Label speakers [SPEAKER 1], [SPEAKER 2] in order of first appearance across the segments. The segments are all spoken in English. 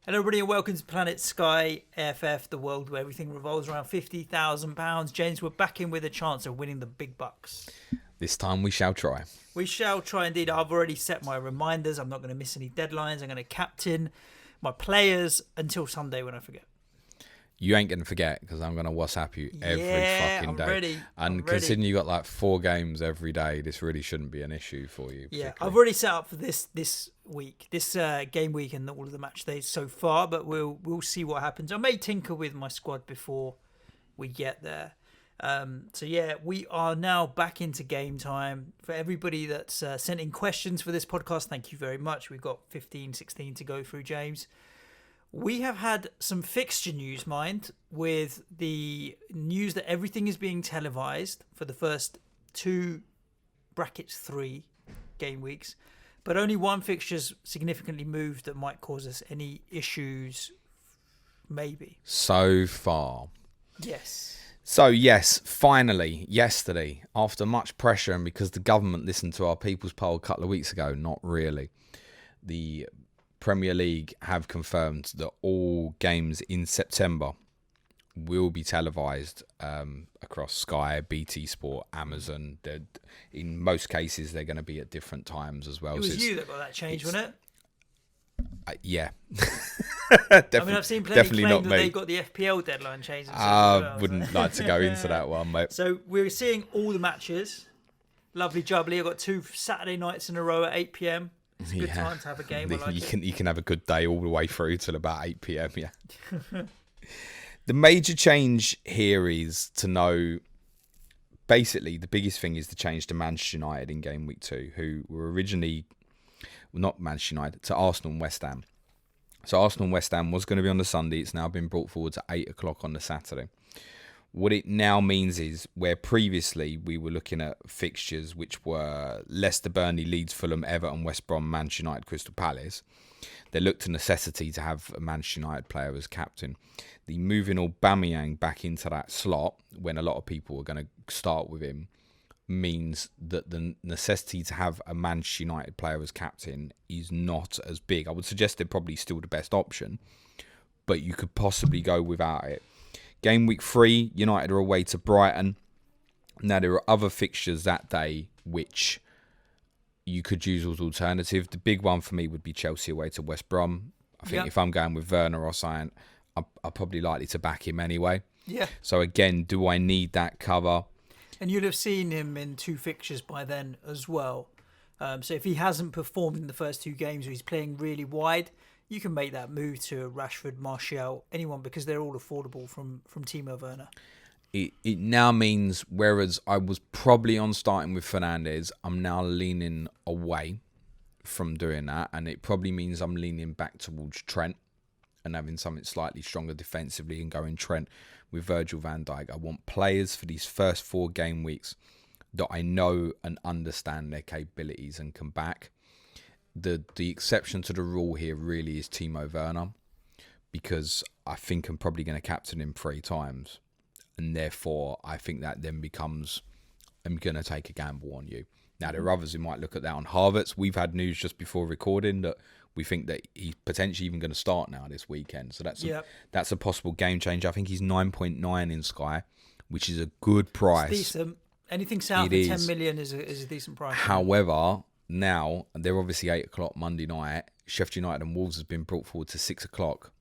[SPEAKER 1] Hello, everybody, and welcome to Planet Sky AFF, the world where everything revolves around £50,000. James, we're back in with a chance of winning the big bucks.
[SPEAKER 2] This time we shall try.
[SPEAKER 1] We shall try indeed. I've already set my reminders. I'm not going to miss any deadlines. I'm going to captain my players until Sunday when I forget.
[SPEAKER 2] You ain't going to forget because I'm going to WhatsApp you every fucking day.
[SPEAKER 1] Ready.
[SPEAKER 2] And considering you got like 4 games every day, this really shouldn't be an issue for you.
[SPEAKER 1] Yeah, I've already set up for this week, this game week and all of the match days so far, but we'll see what happens. I may tinker with my squad before we get there. So yeah, we are now back into game time. For everybody that's sent in questions for this podcast, thank you very much. We've got 15, 16 to go through, James. We have had some fixture news, mind, with the news that everything is being televised for the first 2 brackets 3 game weeks, but only one fixture's significantly moved that might cause us any issues, maybe.
[SPEAKER 2] So far.
[SPEAKER 1] Yes.
[SPEAKER 2] So yes, finally, yesterday, after much pressure and because the government listened to our People's Poll a couple of weeks ago, not really, the Premier League have confirmed that all games in September will be televised across Sky, BT Sport, Amazon. In most cases, they're going to be at different times as well.
[SPEAKER 1] It was you that got that change, wasn't it?
[SPEAKER 2] Yeah.
[SPEAKER 1] I mean, I've seen plenty claim that they got the FPL deadline changed.
[SPEAKER 2] I wouldn't like to go into that one, mate.
[SPEAKER 1] So we're seeing all the matches. Lovely jubbly. I've got 2 Saturday nights in a row at 8 p.m. It's a good time to have a game.
[SPEAKER 2] You can have a good day all the way through till about 8 p.m. Yeah. The major change here is to know. Basically, the biggest thing is the change to Manchester United in game week 2, who were originally not Manchester United, to Arsenal and West Ham. So Arsenal and West Ham was going to be on the Sunday. It's now been brought forward to 8 o'clock on the Saturday. What it now means is where previously we were looking at fixtures which were Leicester, Burnley, Leeds, Fulham, Everton, West Brom, Manchester United, Crystal Palace, they looked to necessity to have a Manchester United player as captain. The moving Aubameyang back into that slot when a lot of people were going to start with him means that the necessity to have a Manchester United player as captain is not as big. I would suggest they're probably still the best option, but you could possibly go without it. Game week 3, United are away to Brighton. Now, there are other fixtures that day which you could use as alternative. The big one for me would be Chelsea away to West Brom. I think if I'm going with Werner or something, I'm probably likely to back him anyway.
[SPEAKER 1] Yeah.
[SPEAKER 2] So again, do I need that cover?
[SPEAKER 1] And you'll have seen him in 2 fixtures by then as well. So if he hasn't performed in the first 2 games or he's playing really wide, you can make that move to Rashford, Martial, anyone, because they're all affordable from Timo Werner.
[SPEAKER 2] It now means, whereas I was probably on starting with Fernandes, I'm now leaning away from doing that. And it probably means I'm leaning back towards Trent and having something slightly stronger defensively and going Trent with Virgil van Dijk. I want players for these first 4 game weeks that I know and understand their capabilities and can back. The exception to the rule here really is Timo Werner, because I think I'm probably going to captain him 3 times, and therefore I think that then becomes, I'm going to take a gamble on you. Now, there are others who might look at that on Havertz. We've had news just before recording that we think that he's potentially even going to start now this weekend. So that's a possible game changer. I think he's 9.9 in Sky, which is a good price.
[SPEAKER 1] It's decent. Anything south of 10 million is a decent price.
[SPEAKER 2] However, now, they're obviously 8 o'clock Monday night. Sheffield United and Wolves has been brought forward to 6 o'clock.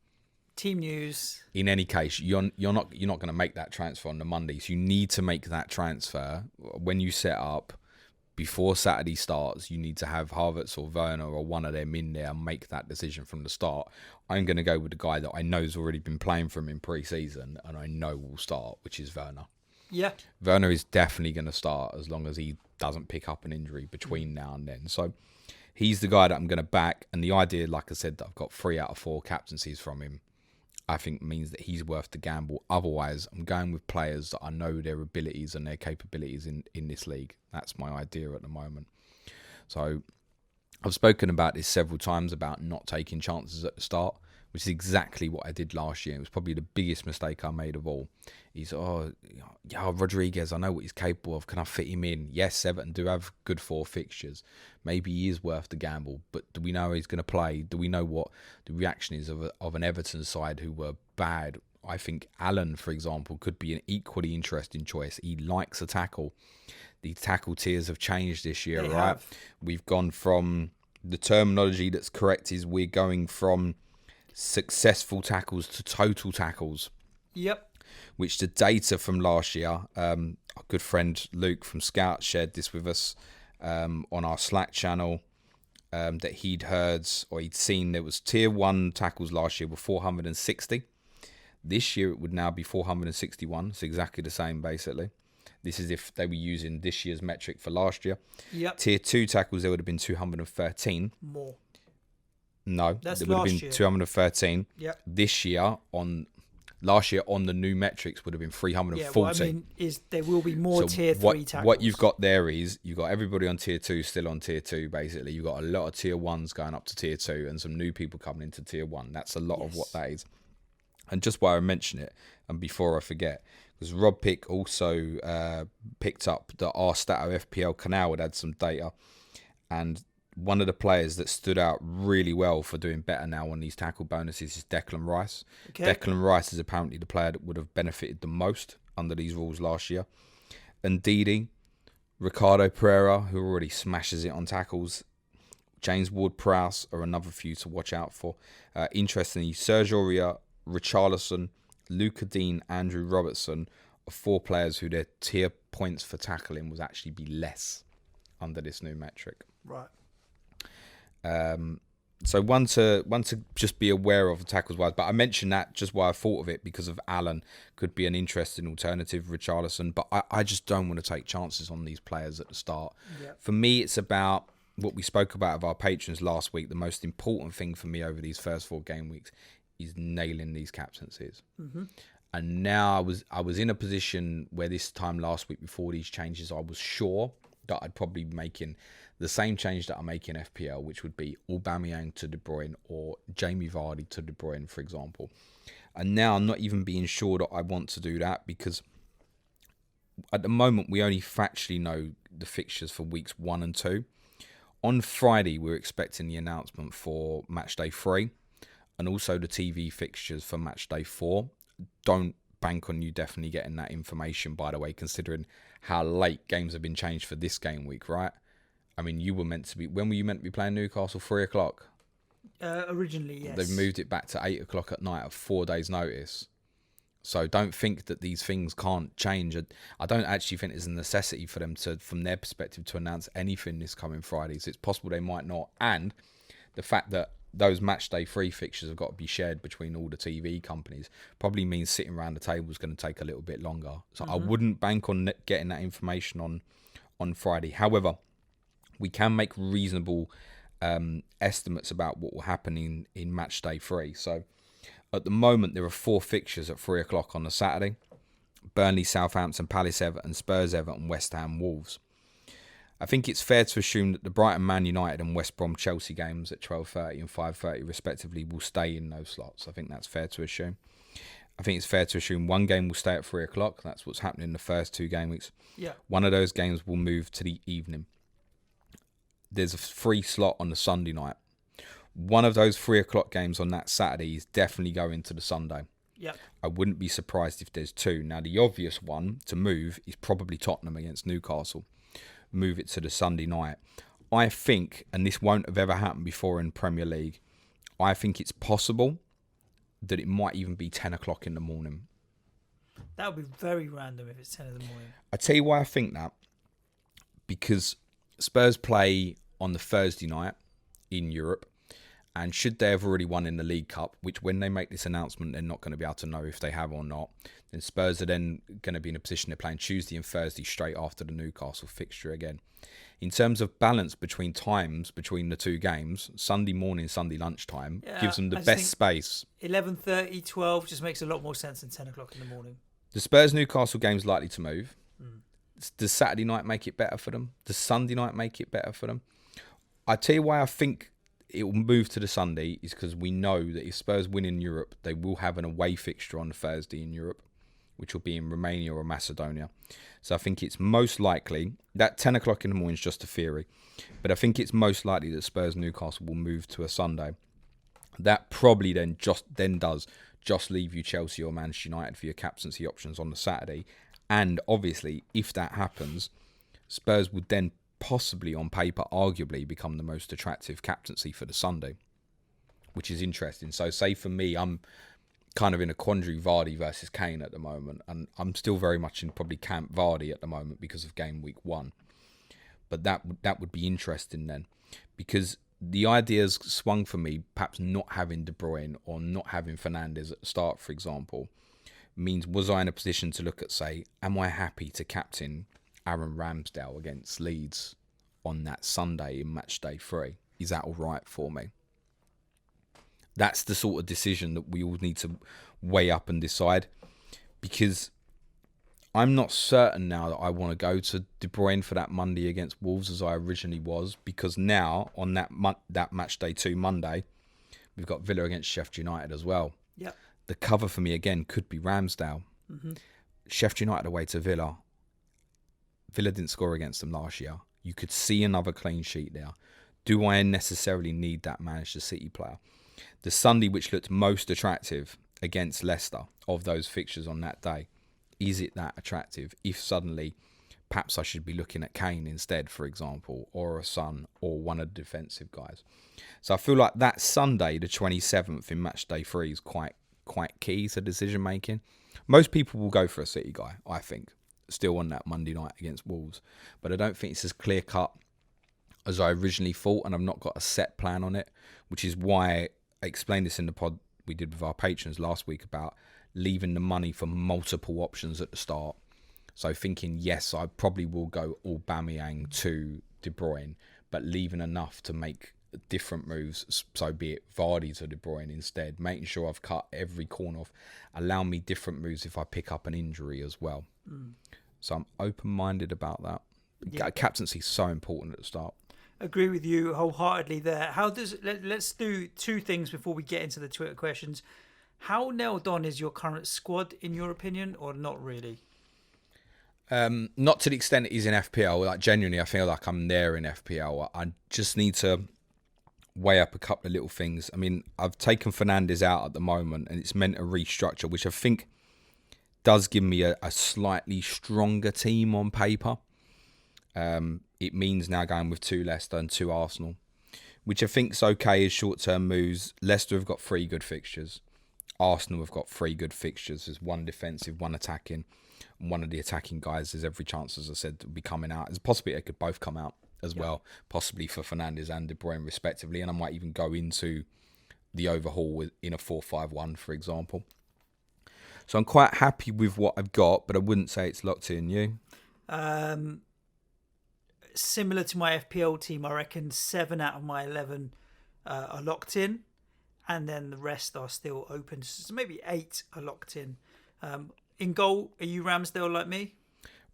[SPEAKER 1] Team news.
[SPEAKER 2] In any case, you're not going to make that transfer on the Monday. So you need to make that transfer when you set up. Before Saturday starts, you need to have Havertz or Werner or one of them in there and make that decision from the start. I'm going to go with the guy that I know has already been playing for him in pre-season and I know will start, which is Werner.
[SPEAKER 1] Yeah.
[SPEAKER 2] Werner is definitely going to start as long as he doesn't pick up an injury between now and then. So he's the guy that I'm going to back. And the idea, like I said, that I've got 3 out of 4 captaincies from him, I think means that he's worth the gamble. Otherwise, I'm going with players that I know their abilities and their capabilities in this league. That's my idea at the moment. So I've spoken about this several times about not taking chances at the start. which is exactly what I did last year. It was probably the biggest mistake I made of all. He's, Rodriguez, I know what he's capable of. Can I fit him in? Yes, Everton do have good 4 fixtures. Maybe he is worth the gamble, but do we know he's going to play? Do we know what the reaction is of an Everton side who were bad? I think Allen, for example, could be an equally interesting choice. He likes a tackle. The tackle tiers have changed this year, right? We've gone from, the terminology that's correct is we're going from successful tackles to total tackles.
[SPEAKER 1] Yep.
[SPEAKER 2] Which the data from last year, our good friend Luke from Scout shared this with us on our Slack channel, that he'd heard or he'd seen there was tier 1 tackles last year were 460. This year it would now be 461. It's exactly the same basically. This is if they were using this year's metric for last year.
[SPEAKER 1] Yep.
[SPEAKER 2] Tier 2 tackles, there would have been 213.
[SPEAKER 1] More.
[SPEAKER 2] No,
[SPEAKER 1] that's
[SPEAKER 2] there would have been
[SPEAKER 1] year.
[SPEAKER 2] 213.
[SPEAKER 1] Yep.
[SPEAKER 2] This year last year on the new metrics would have been 340.
[SPEAKER 1] Yeah, what I mean is there will be more tier 3 tackles.
[SPEAKER 2] What you've got there is you've got everybody on tier 2 still on tier 2 basically. You've got a lot of tier 1s going up to tier 2 and some new people coming into tier 1. That's a lot of what that is. And just why I mention it, and before I forget, because Rob Pick also picked up that our s.2 FPL canal had some data, and one of the players that stood out really well for doing better now on these tackle bonuses is Declan Rice. Okay. Declan Rice is apparently the player that would have benefited the most under these rules last year. And Ndidi, Ricardo Pereira, who already smashes it on tackles, James Ward-Prowse are another few to watch out for. Interestingly, Serge Aurier, Richarlison, Luca Dean, Andrew Robertson are 4 players who their tier points for tackling was actually be less under this new metric.
[SPEAKER 1] Right.
[SPEAKER 2] So one to just be aware of tackles wise, but I mentioned that just why I thought of it because of Allen could be an interesting alternative, Richarlison, but I just don't want to take chances on these players at the start. Yep. For me, it's about what we spoke about of our patrons last week. The most important thing for me over these first 4 game weeks is nailing these captaincies. Mm-hmm. And now I was in a position where this time last week before these changes, I was sure that I'd probably be making the same change that I make in FPL, which would be Aubameyang to De Bruyne or Jamie Vardy to De Bruyne, for example. And now I'm not even being sure that I want to do that because at the moment we only factually know the fixtures for weeks 1 and 2. On Friday, we're expecting the announcement for match day 3 and also the TV fixtures for match day 4. Don't bank on you definitely getting that information, by the way, considering how late games have been changed for this game week, right? I mean, you were meant to be... When were you meant to be playing Newcastle? 3 o'clock?
[SPEAKER 1] Originally, yes.
[SPEAKER 2] They've moved it back to 8 o'clock at night at 4 days' notice. So don't think that these things can't change. I don't actually think there's a necessity for them to, from their perspective, to announce anything this coming Friday. So it's possible they might not. And the fact that those match day 3 fixtures have got to be shared between all the TV companies probably means sitting around the table is going to take a little bit longer. So I wouldn't bank on getting that information on Friday. However, we can make reasonable estimates about what will happen in match day 3. So at the moment, there are 4 fixtures at 3 o'clock on the Saturday. Burnley, Southampton, Palace, Everton, Spurs, Everton, West Ham, Wolves. I think it's fair to assume that the Brighton, Man United and West Brom, Chelsea games at 12:30 and 5:30 respectively will stay in those slots. I think that's fair to assume. I think it's fair to assume one game will stay at 3 o'clock. That's what's happening in the first 2 game weeks.
[SPEAKER 1] Yeah.
[SPEAKER 2] One of those games will move to the evening. There's a free slot on the Sunday night. One of those 3 o'clock games on that Saturday is definitely going to the Sunday.
[SPEAKER 1] Yep.
[SPEAKER 2] I wouldn't be surprised if there's 2. Now, the obvious one to move is probably Tottenham against Newcastle. Move it to the Sunday night. I think, and this won't have ever happened before in Premier League, I think it's possible that it might even be 10 o'clock in the morning.
[SPEAKER 1] That would be very random if it's 10 in the morning.
[SPEAKER 2] I tell you why I think that. Because Spurs play on the Thursday night in Europe. And should they have already won in the League Cup, which when they make this announcement, they're not going to be able to know if they have or not, then Spurs are then going to be in a position to play Tuesday and Thursday straight after the Newcastle fixture again. In terms of balance between times between the 2 games, Sunday morning, Sunday lunchtime gives them the best space.
[SPEAKER 1] 11:30, 12 just makes a lot more sense than 10 o'clock in the morning.
[SPEAKER 2] The Spurs-Newcastle game's likely to move. Does Saturday night make it better for them? Does Sunday night make it better for them? I tell you why I think it will move to the Sunday is because we know that if Spurs win in Europe, they will have an away fixture on the Thursday in Europe, which will be in Romania or Macedonia. So I think it's most likely that 10 o'clock in the morning is just a theory, but I think it's most likely that Spurs Newcastle will move to a Sunday. That probably then does leave you Chelsea or Manchester United for your captaincy options on the Saturday. And obviously, if that happens, Spurs would then possibly, on paper, arguably become the most attractive captaincy for the Sunday, which is interesting. So say for me, I'm kind of in a quandary, Vardy versus Kane at the moment, and I'm still very much in probably camp Vardy at the moment because of game week 1. But that would be interesting then, because the ideas swung for me, perhaps not having De Bruyne or not having Fernandes at the start, for example, means was I in a position to look at, say, am I happy to captain Aaron Ramsdale against Leeds on that Sunday in match day 3? Is that all right for me? That's the sort of decision that we all need to weigh up and decide, because I'm not certain now that I want to go to De Bruyne for that Monday against Wolves as I originally was, because now on that match day 2 Monday, we've got Villa against Sheffield United as well.
[SPEAKER 1] Yep.
[SPEAKER 2] The cover for me again could be Ramsdale. Mm-hmm. Sheffield United away to Villa. Villa didn't score against them last year. You could see another clean sheet there. Do I necessarily need that Manchester City player? The Sunday which looked most attractive against Leicester of those fixtures on that day, is it that attractive? If suddenly, perhaps I should be looking at Kane instead, for example, or a Son, or one of the defensive guys. So I feel like that Sunday, the 27th in match day 3, is quite key to decision making. Most people will go for a City guy, I think, still on that Monday night against Wolves, but I don't think it's as clear cut as I originally thought, and I've not got a set plan on it, which is why I explained this in the pod we did with our patrons last week about leaving the money for multiple options at the start. So thinking, yes, I probably will go Aubameyang to De Bruyne, but leaving enough to make different moves, so be it Vardy to De Bruyne instead, making sure I've cut every corner off, allow me different moves if I pick up an injury as well. So I'm open-minded about that. Yeah. Captaincy is so important at the start.
[SPEAKER 1] Agree with you wholeheartedly there. Let's do 2 things before we get into the Twitter questions. How nailed on is your current squad, in your opinion, or not really?
[SPEAKER 2] Not to the extent it is in FPL. Like, genuinely, I feel like I'm there in FPL. I just need to weigh up a couple of little things. I mean, I've taken Fernandes out at the moment, and it's meant a restructure, which I think does give me a slightly stronger team on paper. It means now going with 2 Leicester and 2 Arsenal, which I think is okay as short-term moves. Leicester have got 3 good fixtures. Arsenal have got 3 good fixtures. There's 1 defensive, 1 attacking. And one of the attacking guys, there's every chance, as I said, to be coming out. There's possibly they could both come out as well, possibly for Fernandes and De Bruyne respectively. And I might even go into the Overhaul in a 4-5-1, for example. So I'm quite happy with what I've got, but I wouldn't say it's locked in. You?
[SPEAKER 1] Similar to my FPL team, I reckon 7 out of my 11 are locked in, and then the rest are still open. So maybe 8 are locked in. In goal, are you Ramsdale like me?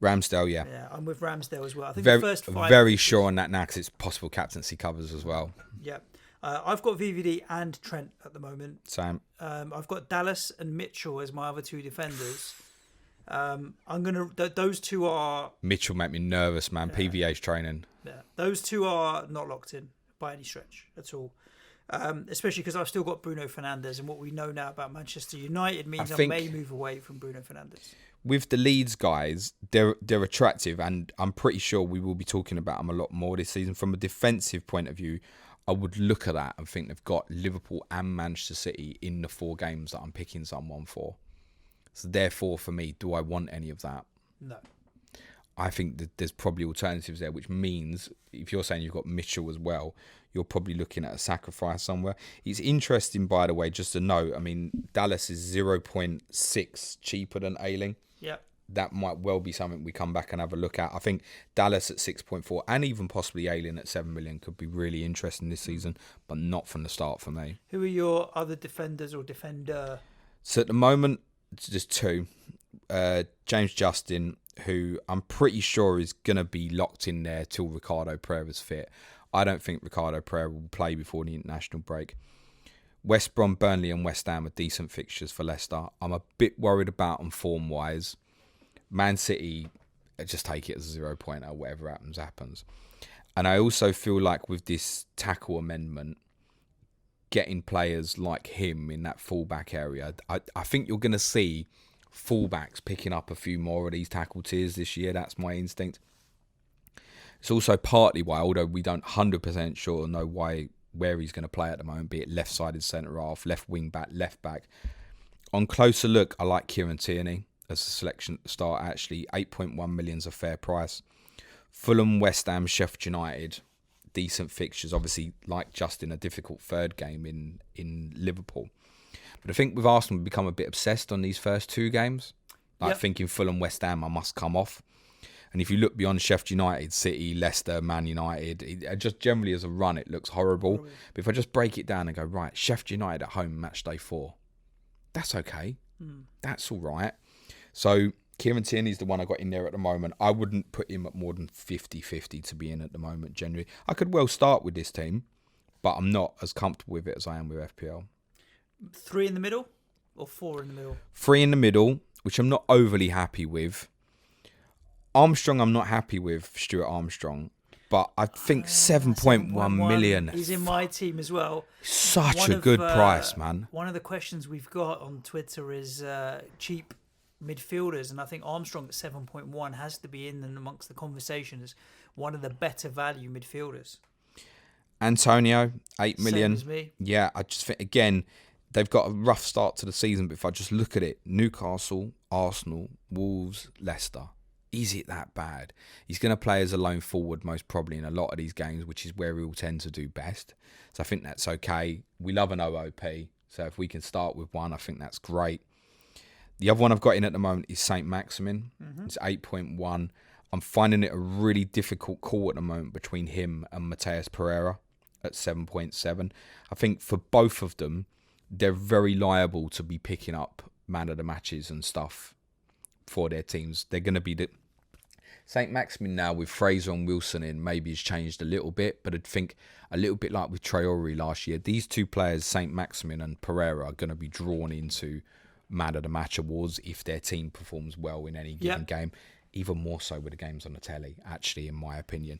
[SPEAKER 2] Ramsdale, yeah.
[SPEAKER 1] Yeah, I'm with Ramsdale as well. I think the first 5...
[SPEAKER 2] Very sure on that now, because it's possible captaincy covers as well.
[SPEAKER 1] Yeah. I've got VVD and Trent at the moment.
[SPEAKER 2] Same.
[SPEAKER 1] I've got Dallas and Mitchell as my other 2 defenders. Those 2 are...
[SPEAKER 2] Mitchell make me nervous, man. Yeah. PVH training.
[SPEAKER 1] Yeah. Those 2 are not locked in by any stretch at all. Especially because I've still got Bruno Fernandes, and what we know now about Manchester United means I may move away from Bruno Fernandes.
[SPEAKER 2] With the Leeds guys, they're attractive, and I'm pretty sure we will be talking about them a lot more this season. From a defensive point of view, I would look at that and think they've got Liverpool and Manchester City in the 4 games that I'm picking someone for. So therefore, for me, do I want any of that?
[SPEAKER 1] No.
[SPEAKER 2] I think that there's probably alternatives there, which means if you're saying you've got Mitchell as well, you're probably looking at a sacrifice somewhere. It's interesting, by the way, just to note, I mean, Dallas is 0.6 cheaper than Ayling.
[SPEAKER 1] Yeah.
[SPEAKER 2] That might well be something we come back and have a look at. I think Dallas at 6.4 and even possibly Ayling at 7 million could be really interesting this season, but not from the start for me.
[SPEAKER 1] Who are your other defenders or defender?
[SPEAKER 2] So at the moment, it's just 2. James Justin, who I'm pretty sure is going to be locked in there till Ricardo Pereira's fit. I don't think Ricardo Pereira will play before the international break. West Brom, Burnley and West Ham are decent fixtures for Leicester. I'm a bit worried about them form-wise. Man City, just take it as a 0 pointer. Whatever happens. And I also feel like with this tackle amendment, getting players like him in that fullback area, I think you're going to see fullbacks picking up a few more of these tackle tiers this year. That's my instinct. It's also partly why, although we don't 100% sure know where he's going to play at the moment, be it left-sided centre-half, left wing-back, left-back. On closer look, I like Kieran Tierney as a selection at the start, actually. 8.1 million is a fair price. Fulham, West Ham, Sheffield United, decent fixtures. Obviously, like Justin, a difficult third game in Liverpool. But I think with Arsenal, we've become a bit obsessed on these first two games. Like thinking Fulham, West Ham, I must come off. And if you look beyond Sheffield United, City, Leicester, Man United, just generally as a run, it looks horrible. But if I just break it down and go, right, Sheffield United at home, match day 4, that's okay. That's all right. So Kieran Tierney's the one I got in there at the moment. I wouldn't put him at more than 50-50 to be in at the moment, generally. I could well start with this team, but I'm not as comfortable with it as I am with FPL.
[SPEAKER 1] 3 in the middle or 4 in the middle?
[SPEAKER 2] 3 in the middle, which I'm not overly happy with. Armstrong, I'm not happy with, Stuart Armstrong. But I think 7.1 million.
[SPEAKER 1] He's in my team as well.
[SPEAKER 2] Such a good price, man.
[SPEAKER 1] One of the questions we've got on Twitter is cheap midfielders. And I think Armstrong at 7.1 has to be in and amongst the conversation as one of the better value midfielders.
[SPEAKER 2] Antonio, 8 million.
[SPEAKER 1] Same as me.
[SPEAKER 2] Yeah, I just think, again, they've got a rough start to the season. But if I just look at it, Newcastle, Arsenal, Wolves, Leicester. Is it that bad? He's going to play as a lone forward most probably in a lot of these games, which is where we will tend to do best. So I think that's okay. We love an OOP. So if we can start with one, I think that's great. The other one I've got in at the moment is St. Maximin. It's 8.1. I'm finding it a really difficult call at the moment between him and Mateus Pereira at 7.7. I think for both of them, they're very liable to be picking up man of the matches and stuff for their teams. They're going to be the St. Maximin now with Fraser and Wilson in maybe has changed a little bit, but I'd think a little bit like with Traore last year, these two players, St. Maximin and Pereira, are going to be drawn into man of the match awards if their team performs well in any given game, even more so with the games on the telly, actually, in my opinion.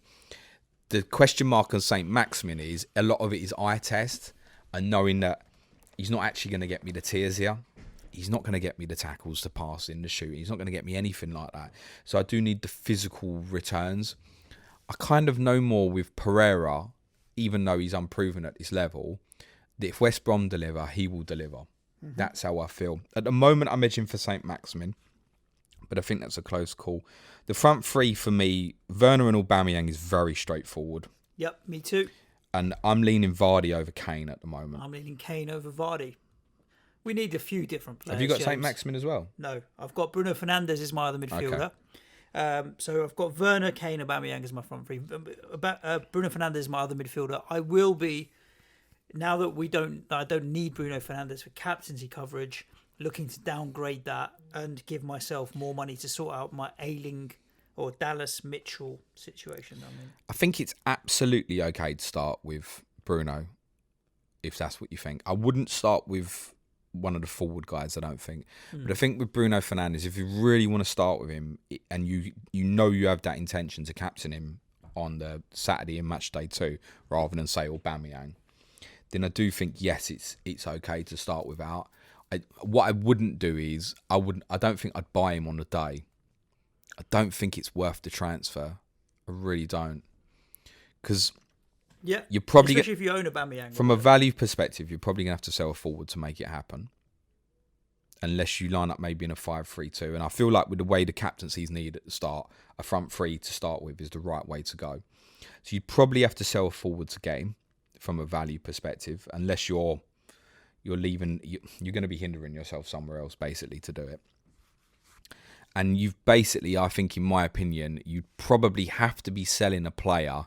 [SPEAKER 2] The question mark on St. Maximin is, a lot of it is eye test and knowing that he's not actually going to get me the tiers here. He's not going to get me the tackles to pass in the shoot. He's not going to get me anything like that. So I do need the physical returns. I kind of know more with Pereira, even though he's unproven at this level, that if West Brom deliver, he will deliver. That's how I feel. At the moment, I'm edging for St. Maximin, but I think that's a close call. The front three for me, Werner and Aubameyang is very straightforward.
[SPEAKER 1] Yep, me too.
[SPEAKER 2] And I'm leaning Vardy over Kane at the moment.
[SPEAKER 1] I'm leaning Kane over Vardy. We need a few different players.
[SPEAKER 2] Have you got
[SPEAKER 1] James.
[SPEAKER 2] St. Maximin as well?
[SPEAKER 1] No, I've got Bruno Fernandes as my other midfielder. Okay. So I've got Werner, Kane, Aubameyang as my front three. Bruno Fernandes is my other midfielder. I will be, now that I don't need Bruno Fernandes for captaincy coverage, looking to downgrade that and give myself more money to sort out my Ayling or Dallas Mitchell situation.
[SPEAKER 2] I think it's absolutely okay to start with Bruno, if that's what you think. I wouldn't start with one of the forward guys, I don't think. But I think with Bruno Fernandes, if you really want to start with him and you know you have that intention to captain him on the Saturday in match day 2 rather than say Aubameyang, then I do think yes, it's okay to start without. What I wouldn't do is I don't think I'd buy him on the day. I don't think it's worth the transfer. I really don't. Because you're probably
[SPEAKER 1] especially if you own Aubameyang.
[SPEAKER 2] From a value perspective, you're probably going to have to sell a forward to make it happen. Unless you line up maybe in a 5-3-2. And I feel like with the way the captaincies need at the start, a front three to start with is the right way to go. So you'd probably have to sell a forward to get him from a value perspective, unless you're leaving, you're going to be hindering yourself somewhere else basically to do it. And you've basically, I think in my opinion, you'd probably have to be selling a player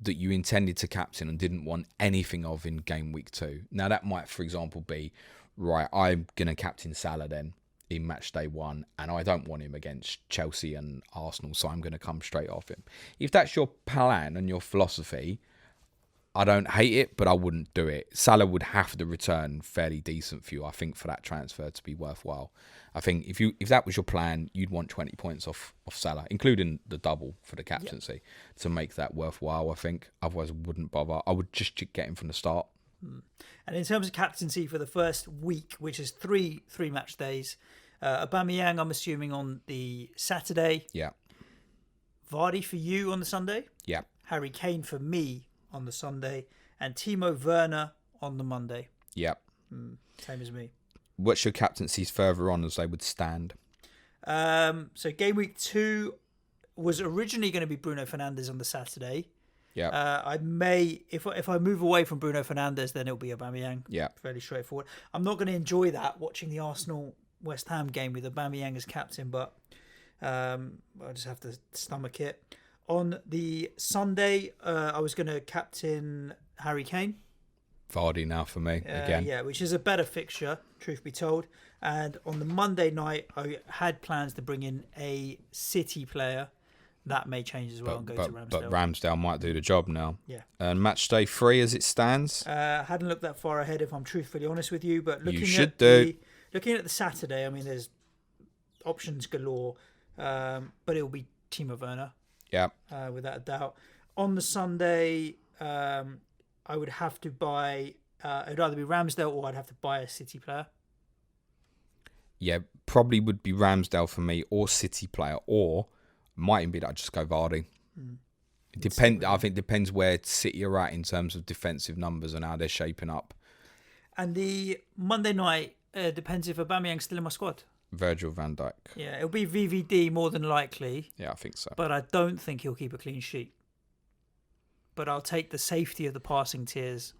[SPEAKER 2] that you intended to captain and didn't want anything of in game week 2. Now that might, for example, be, right, I'm going to captain Salah then in match day 1 and I don't want him against Chelsea and Arsenal, so I'm going to come straight off him. If that's your plan and your philosophy, I don't hate it, but I wouldn't do it. Salah would have to return fairly decent for you, I think, for that transfer to be worthwhile. I think if that was your plan, you'd want 20 points off Salah, including the double for the captaincy, to make that worthwhile, I think. Otherwise, I wouldn't bother. I would just get him from the start.
[SPEAKER 1] And in terms of captaincy for the first week, which is three match days, Aubameyang, I'm assuming, on the Saturday.
[SPEAKER 2] Yeah.
[SPEAKER 1] Vardy for you on the Sunday.
[SPEAKER 2] Yeah.
[SPEAKER 1] Harry Kane for me on the Sunday. And Timo Werner on the Monday.
[SPEAKER 2] Yeah.
[SPEAKER 1] Same as me.
[SPEAKER 2] What's your captaincies further on as they would stand?
[SPEAKER 1] So game week 2 was originally going to be Bruno Fernandes on the Saturday.
[SPEAKER 2] Yeah.
[SPEAKER 1] I may, if I move away from Bruno Fernandes, then it'll be Aubameyang.
[SPEAKER 2] Yeah.
[SPEAKER 1] Fairly straightforward. I'm not going to enjoy that, watching the Arsenal West Ham game with Aubameyang as captain, but I'll just have to stomach it. On the Sunday, I was going to captain Harry Kane.
[SPEAKER 2] Vardy now for me again.
[SPEAKER 1] Yeah, which is a better fixture, truth be told. And on the Monday night, I had plans to bring in a City player. That may change as well and go to Ramsdale.
[SPEAKER 2] But Ramsdale might do the job now.
[SPEAKER 1] Yeah.
[SPEAKER 2] And match day 3 as it stands.
[SPEAKER 1] Hadn't looked that far ahead, if I'm truthfully honest with you. But looking at the Saturday, I mean, there's options galore. But it'll be Timo Werner.
[SPEAKER 2] Yeah.
[SPEAKER 1] Without a doubt. On the Sunday, I would have to buy. It'd either be Ramsdale or I'd have to buy a City player.
[SPEAKER 2] Yeah, probably would be Ramsdale for me, or City player, or might even be that I'd just go Vardy. It depends. I think it depends where City are at in terms of defensive numbers and how they're shaping up.
[SPEAKER 1] And the Monday night depends if Aubameyang's still in my squad.
[SPEAKER 2] Virgil van Dijk.
[SPEAKER 1] Yeah, it'll be VVD more than likely.
[SPEAKER 2] Yeah, I think so.
[SPEAKER 1] But I don't think he'll keep a clean sheet. But I'll take the safety of the passing tiers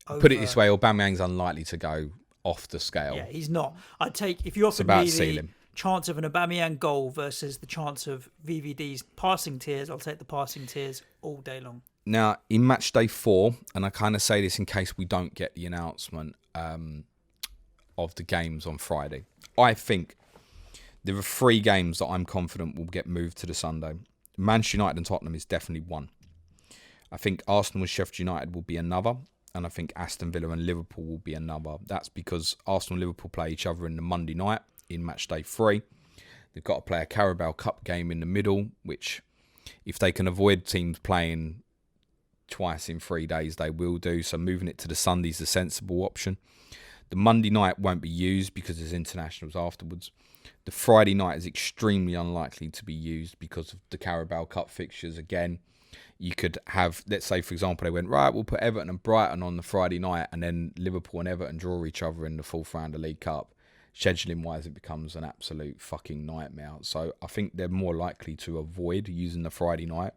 [SPEAKER 1] over.
[SPEAKER 2] Put it this way, Aubameyang's unlikely to go off the scale.
[SPEAKER 1] Yeah, he's not. I'd take, if you offered me the chance of an Aubameyang goal versus the chance of VVD's passing tiers, I'll take the passing tiers all day long.
[SPEAKER 2] Now, in match day 4, and I kind of say this in case we don't get the announcement of the games on Friday, I think there are 3 games that I'm confident will get moved to the Sunday. Manchester United and Tottenham is definitely one. I think Arsenal and Sheffield United will be another. And I think Aston Villa and Liverpool will be another. That's because Arsenal and Liverpool play each other in the Monday night in match day 3. They've got to play a Carabao Cup game in the middle, which if they can avoid teams playing twice in 3 days, they will do. So moving it to the Sunday is a sensible option. The Monday night won't be used because there's internationals afterwards. The Friday night is extremely unlikely to be used because of the Carabao Cup fixtures again. You could have, let's say, for example, they went, right, we'll put Everton and Brighton on the Friday night, and then Liverpool and Everton draw each other in the 4th round of League Cup. Scheduling-wise, it becomes an absolute fucking nightmare. So I think they're more likely to avoid using the Friday night,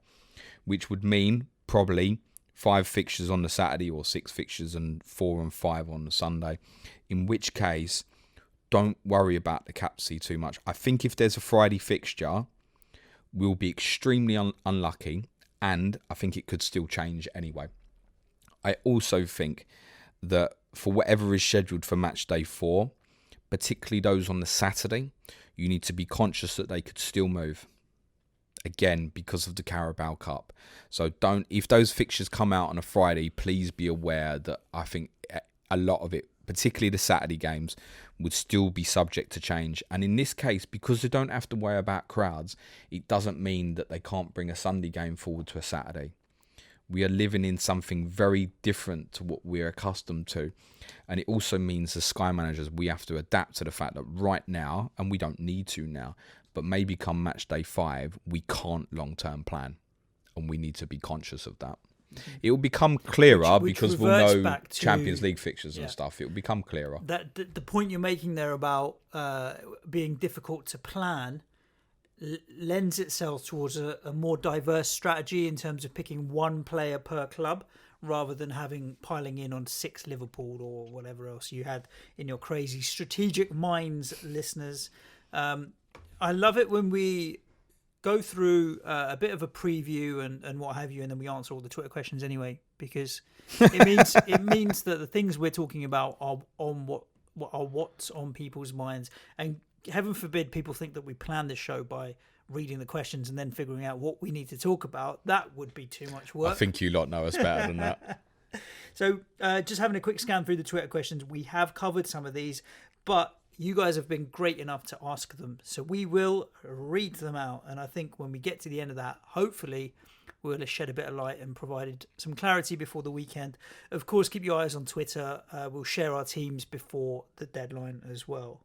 [SPEAKER 2] which would mean probably 5 fixtures on the Saturday or 6 fixtures and 4 and 5 on the Sunday, in which case, don't worry about the captaincy too much. I think if there's a Friday fixture, we'll be extremely unlucky. And I think it could still change anyway. I also think that for whatever is scheduled for match day 4, particularly those on the Saturday, you need to be conscious that they could still move. Again, because of the Carabao Cup. So if those fixtures come out on a Friday, please be aware that I think a lot of it, particularly the Saturday games, would still be subject to change. And in this case, because they don't have to worry about crowds, it doesn't mean that they can't bring a Sunday game forward to a Saturday. We are living in something very different to what we're accustomed to. And it also means as Sky managers, we have to adapt to the fact that right now, and we don't need to now, but maybe come match day 5, we can't long-term plan. And we need to be conscious of that. It will become clearer because we'll know Champions League fixtures and stuff. It will become clearer.
[SPEAKER 1] That the point you're making there about being difficult to plan lends itself towards a more diverse strategy in terms of picking one player per club rather than piling in on 6 Liverpool or whatever else you had in your crazy strategic minds, listeners. I love it when we go through a bit of a preview and what have you, and then we answer all the Twitter questions anyway, because it means that the things we're talking about are on what's on people's minds. And heaven forbid people think that we plan this show by reading the questions and then figuring out what we need to talk about. That would be too much work.
[SPEAKER 2] I think you lot know us better than that.
[SPEAKER 1] So just having a quick scan through the Twitter questions, we have covered some of these, but you guys have been great enough to ask them. So we will read them out. And I think when we get to the end of that, hopefully we'll have shed a bit of light and provided some clarity before the weekend. Of course, keep your eyes on Twitter. We'll share our teams before the deadline as well.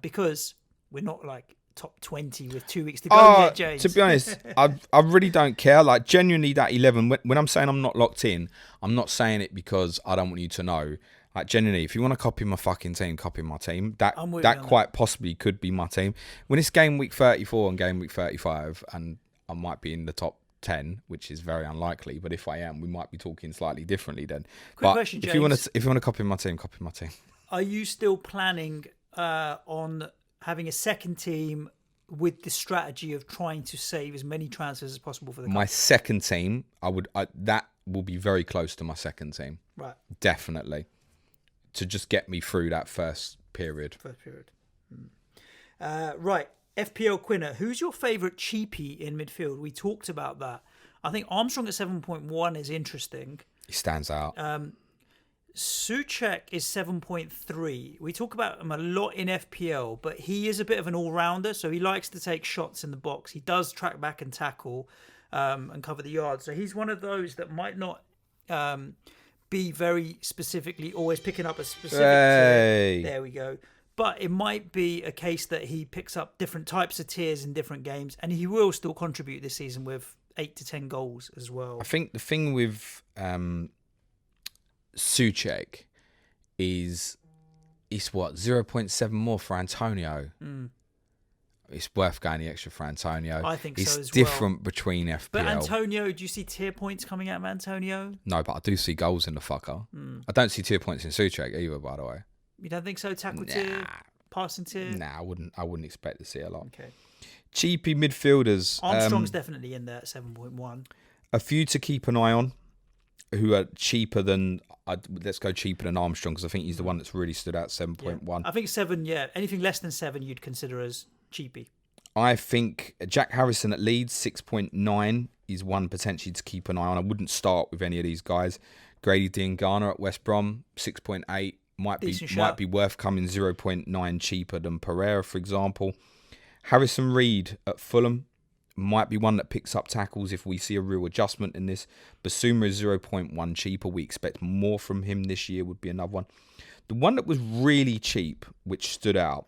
[SPEAKER 1] Because we're not like top 20 with 2 weeks to go yet, James.
[SPEAKER 2] To be honest, I really don't care. Like, genuinely, that 11, when I'm saying I'm not locked in, I'm not saying it because I don't want you to know. Like, genuinely, if you want to copy my fucking team, copy my team. That quite possibly could be my team. When it's game week 34 and game week 35, and I might be in the top 10, which is very unlikely, but if I am, we might be talking slightly differently then.
[SPEAKER 1] Quick question, James.
[SPEAKER 2] If you want to copy my team, copy my team.
[SPEAKER 1] Are you still planning on having a second team with the strategy of trying to save as many transfers as possible for the
[SPEAKER 2] my second team? That will be very close to my second team.
[SPEAKER 1] Right.
[SPEAKER 2] Definitely. To just get me through that first period.
[SPEAKER 1] Right. FPL Quinner, who's your favourite cheapie in midfield? We talked about that. I think Armstrong at 7.1 is interesting.
[SPEAKER 2] He stands out.
[SPEAKER 1] Suchek is 7.3. We talk about him a lot in FPL, but he is a bit of an all-rounder, so he likes to take shots in the box. He does track back and tackle and cover the yard. So he's one of those that might not be very specifically always picking up a specific tier. There we go. But it might be a case that he picks up different types of tiers in different games, and he will still contribute this season with 8 to 10 goals as well.
[SPEAKER 2] I think the thing with Suchek is it's 0.7 more for Antonio. It's worth going the extra for Antonio.
[SPEAKER 1] I think
[SPEAKER 2] it's
[SPEAKER 1] so as
[SPEAKER 2] well. It's different between FPL.
[SPEAKER 1] But Antonio, do you see tier points coming out of Antonio?
[SPEAKER 2] No, but I do see goals in the fucker. I don't see tier points in Suchek either, by the way.
[SPEAKER 1] You don't think so? Tackle tier, passing tier?
[SPEAKER 2] Nah, I wouldn't expect to see a lot.
[SPEAKER 1] Okay.
[SPEAKER 2] Cheapy midfielders.
[SPEAKER 1] Armstrong's definitely in there at 7.1.
[SPEAKER 2] A few to keep an eye on, who are cheaper than. Let's go cheaper than Armstrong, because I think he's the one that's really stood out. 7.1.
[SPEAKER 1] Yeah. I think 7. Yeah, anything less than 7, you'd consider as cheapy.
[SPEAKER 2] I think Jack Harrison at Leeds 6.9 is one potentially to keep an eye on. I wouldn't start with any of these guys. Grady Diangana at West Brom 6.8. Might be worth coming 0.9 cheaper than Pereira, for example. Harrison Reed at Fulham might be one that picks up tackles if we see a real adjustment in this. Basuma is 0.1 cheaper. We expect more from him this year, would be another one. The one that was really cheap, which stood out,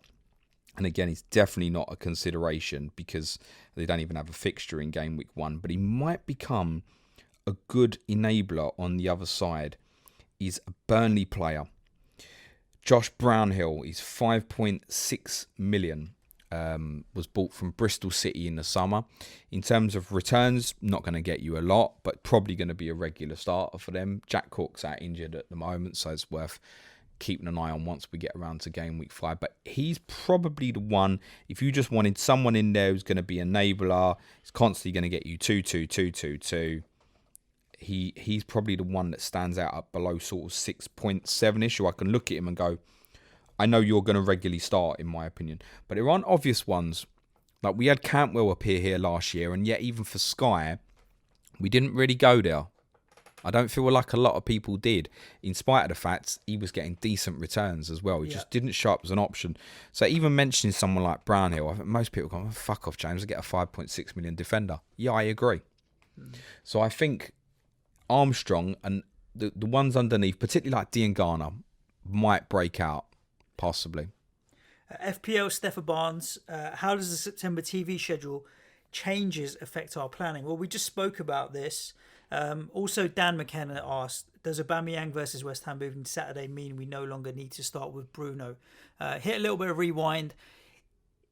[SPEAKER 2] and again, he's definitely not a consideration because they don't even have a fixture in game week 1, but he might become a good enabler on the other side, is a Burnley player. Josh Brownhill is 5.6 million. Was bought from Bristol City in the summer. In terms of returns, not going to get you a lot, but probably going to be a regular starter for them. Jack Cook's out injured at the moment, so it's worth keeping an eye on once we get around to game week 5. But he's probably the one, if you just wanted someone in there who's going to be an enabler, he's constantly going to get you 2-2, 2-2-2. He's probably the one that stands out up below sort of 6.7-ish, or I can look at him and go, I know you're going to regularly start, in my opinion. But there aren't obvious ones. Like, we had Cantwell appear here last year, and yet even for Sky, we didn't really go there. I don't feel like a lot of people did, in spite of the fact he was getting decent returns as well. He just didn't show up as an option. So even mentioning someone like Brownhill, I think most people go, oh, fuck off, James, I get a 5.6 million defender. Yeah, I agree. So I think Armstrong and the ones underneath, particularly like Diangana, might break out, possibly.
[SPEAKER 1] FPL Stefan Barnes, how does the September TV schedule changes affect our planning? Well, we just spoke about this. Also, Dan McKenna asked, does Aubameyang versus West Ham moving to Saturday mean we no longer need to start with Bruno? Hit a little bit of rewind.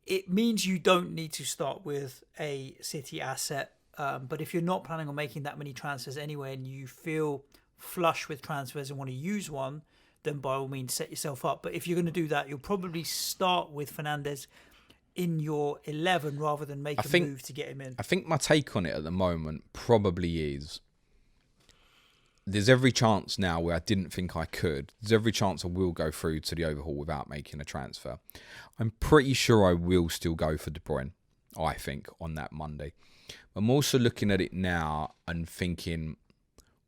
[SPEAKER 1] It means you don't need to start with a City asset. But if you're not planning on making that many transfers anyway and you feel flush with transfers and want to use one, then by all means set yourself up. But if you're going to do that, you'll probably start with Fernandes in your 11 rather than make a move to get him in.
[SPEAKER 2] I think my take on it at the moment probably is there's every chance now where I didn't think I could. There's every chance I will go through to the overhaul without making a transfer. I'm pretty sure I will still go for De Bruyne, I think, on that Monday. I'm also looking at it now and thinking,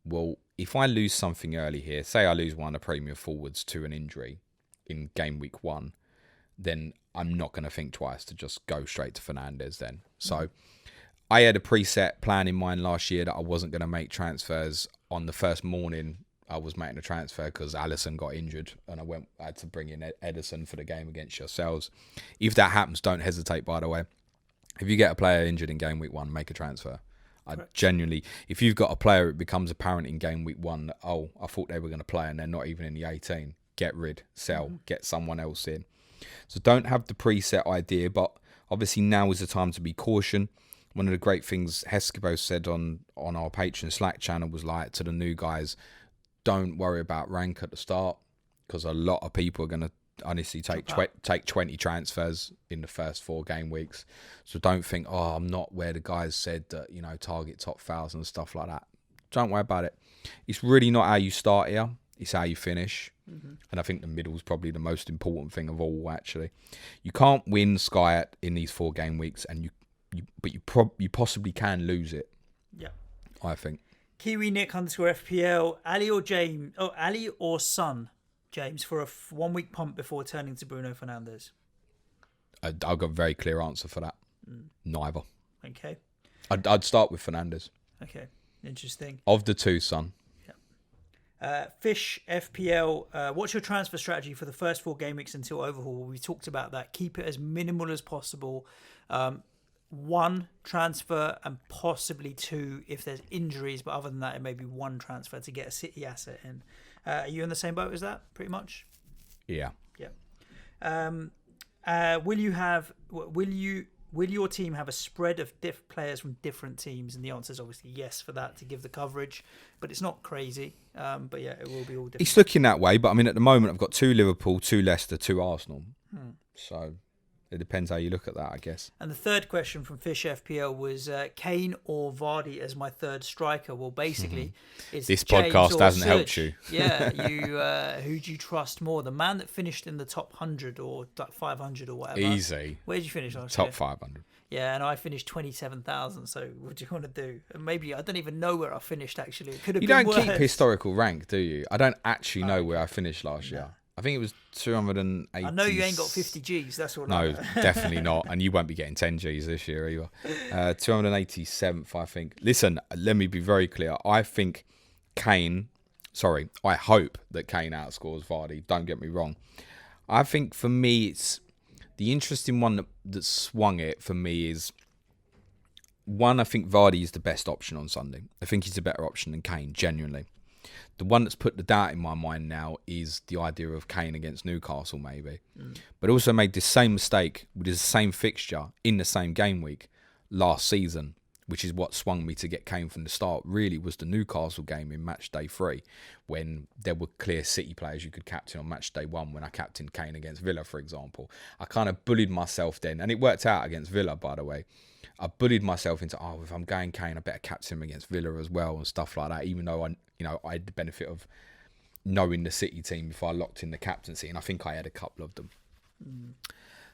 [SPEAKER 2] well, if I lose something early here, say I lose one of the Premier forwards to an injury in game week 1, then I'm not going to think twice to just go straight to Fernandes then. So I had a preset plan in mind last year that I wasn't going to make transfers on the first morning I was making a transfer because Alisson got injured and I had to bring in Ederson for the game against yourselves. If that happens, don't hesitate, by the way. If you get a player injured in game week 1, make a transfer. I genuinely, if you've got a player, it becomes apparent in game week 1 that, oh, I thought they were going to play and they're not even in the 18. Get rid, sell, get someone else in. So don't have the preset idea, but obviously now is the time to be caution. One of the great things Hesquibo said on our Patreon Slack channel was like to the new guys, don't worry about rank at the start because a lot of people are going to honestly take 20 transfers in the first 4 game weeks. So don't think, oh, I'm not where the guys said that, target top 1,000 and stuff like that. Don't worry about it. It's really not how you start here. It's how you finish. And I think the middle is probably the most important thing of all, actually. You can't win Sky in these 4 game weeks, and you possibly can lose it.
[SPEAKER 1] Yeah.
[SPEAKER 2] I think.
[SPEAKER 1] Kiwi Nick _FPL, Ali or Son James for a 1 week pump before turning to Bruno Fernandes.
[SPEAKER 2] I've got a very clear answer for that. Neither.
[SPEAKER 1] Okay.
[SPEAKER 2] I'd start with Fernandes.
[SPEAKER 1] Okay. Interesting.
[SPEAKER 2] Of the two, Son.
[SPEAKER 1] Yeah. Fish FPL, what's your transfer strategy for the first 4 game weeks until Overhaul? We talked about that. Keep it as minimal as possible. 1 transfer and possibly 2 if there's injuries, but other than that, it may be 1 transfer to get a City asset in. Are you in the same boat as that, pretty much?
[SPEAKER 2] Yeah.
[SPEAKER 1] Will your team have a spread of players from different teams? And the answer is obviously yes for that to give the coverage, but it's not crazy. But yeah, it will be all different.
[SPEAKER 2] It's looking that way, but I mean, at the moment, I've got 2 Liverpool, 2 Leicester, 2 Arsenal. So it depends how you look at that, I guess.
[SPEAKER 1] And the third question from Fish FPL was Kane or Vardy as my third striker. Well, basically, it's
[SPEAKER 2] this
[SPEAKER 1] James
[SPEAKER 2] podcast
[SPEAKER 1] or
[SPEAKER 2] hasn't
[SPEAKER 1] Suj.
[SPEAKER 2] helped you.
[SPEAKER 1] Yeah, who do you trust more? The man that finished in the top 100 or 500 or whatever.
[SPEAKER 2] Easy.
[SPEAKER 1] Where did you finish last
[SPEAKER 2] year?
[SPEAKER 1] Top
[SPEAKER 2] 500.
[SPEAKER 1] Yeah, and I finished 27,000. So what do you want to do? And maybe I don't even know where I finished. Actually, it could have been worse.
[SPEAKER 2] You don't keep historical rank, do you? I don't actually know where I finished last year. I think it was 280.
[SPEAKER 1] I know you ain't got 50 Gs. That's what.
[SPEAKER 2] No, definitely not. And you won't be getting 10 Gs this year either. 287th, I think. Listen, let me be very clear. I think I hope that Kane outscores Vardy. Don't get me wrong. I think for me, it's the interesting one that swung it for me is one. I think Vardy is the best option on Sunday. I think he's a better option than Kane, genuinely. The one that's put the doubt in my mind now is the idea of Kane against Newcastle, maybe. But also made the same mistake with the same fixture in the same game week last season, which is what swung me to get Kane from the start, really was the Newcastle game in match day 3, when there were clear City players you could captain on match day 1 when I captained Kane against Villa, for example. I kind of bullied myself then, and it worked out against Villa, by the way. I bullied myself into, if I'm going Kane, I better captain him against Villa as well and stuff like that, even though I had the benefit of knowing the City team before I locked in the captaincy, and I think I had a couple of them.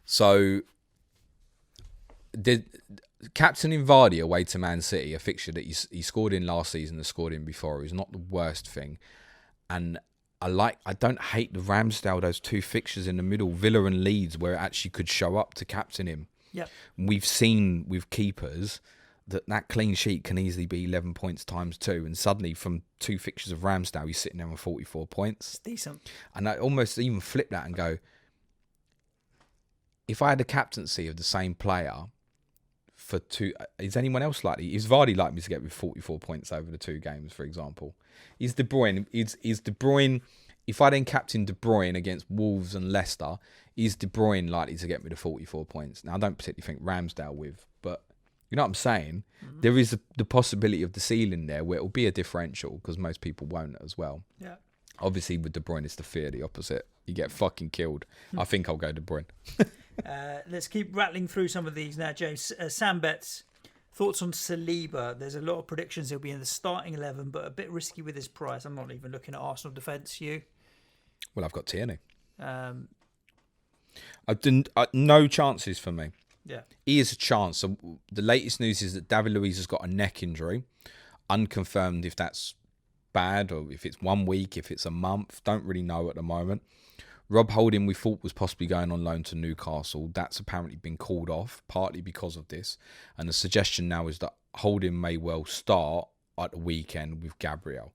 [SPEAKER 2] So, captaining Vardy away to Man City, a fixture that he scored in last season and scored in before, is not the worst thing. And I don't hate the Ramsdale, those 2 fixtures in the middle, Villa and Leeds, where it actually could show up to captain him.
[SPEAKER 1] Yep.
[SPEAKER 2] We've seen with keepers that clean sheet can easily be 11 points times 2, and suddenly from 2 fixtures of Ramsdale, he's sitting there on 44 points.
[SPEAKER 1] It's decent.
[SPEAKER 2] And I almost even flip that and go, if I had a captaincy of the same player for 2, is anyone else likely? Is Vardy likely me to get with 44 points over the 2 games, for example? Is De Bruyne, if I then captain De Bruyne against Wolves and Leicester, is De Bruyne likely to get me to 44 points? Now, I don't particularly think Ramsdale but you know what I'm saying? There is the possibility of the ceiling there where it'll be a differential because most people won't as well.
[SPEAKER 1] Yeah.
[SPEAKER 2] Obviously, with De Bruyne, it's the fear, the opposite. You get fucking killed. I think I'll go De Bruyne.
[SPEAKER 1] Let's keep rattling through some of these now, James. Sam Betts, thoughts on Saliba? There's a lot of predictions he'll be in the starting 11, but a bit risky with his price. I'm not even looking at Arsenal defence. You?
[SPEAKER 2] Well, I've got Tierney. No chances for me.
[SPEAKER 1] Yeah.
[SPEAKER 2] He is a chance. So the latest news is that David Luiz has got a neck injury. Unconfirmed if that's bad, or if it's 1 week, if it's a month. Don't really know at the moment. Rob Holding, we thought, was possibly going on loan to Newcastle. That's apparently been called off, partly because of this. And the suggestion now is that Holding may well start at the weekend with Gabriel.